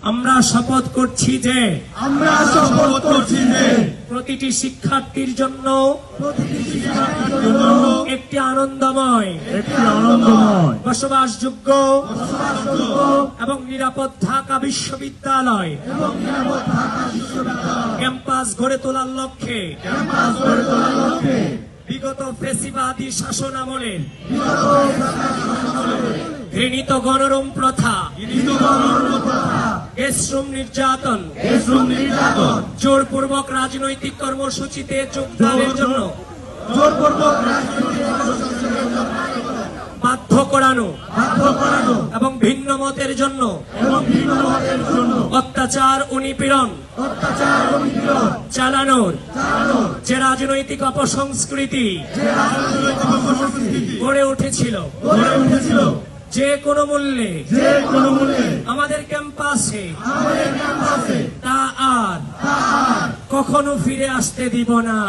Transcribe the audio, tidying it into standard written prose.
আমরা শপথ করছি যে প্রতিটি শিক্ষার্থীর জন্য একটি আনন্দময় বসবাসযোগ্য এবং নিরাপদ ঢাকা বিশ্ববিদ্যালয় ক্যাম্পাস গড়ে তোলার লক্ষ্যে বিগত ফ্যাসিবাদী শাসনামলের ঘৃণিত গণরুম প্রথা, দেশরুম নির্যাতন, জোরপূর্বক রাজনৈতিক কর্মসূচিতে যোগদানের জন্য বাধ্য করানো এবং ভিন্ন মতের জন্য অত্যাচার ও নিপীড়ন চালানোর যে রাজনৈতিক অপসংস্কৃতি গড়ে উঠেছিল, যে কোনো মূল্যে আমাদের ক্যাম্পাসে তা আর কখনো ফিরে আসতে দিব না।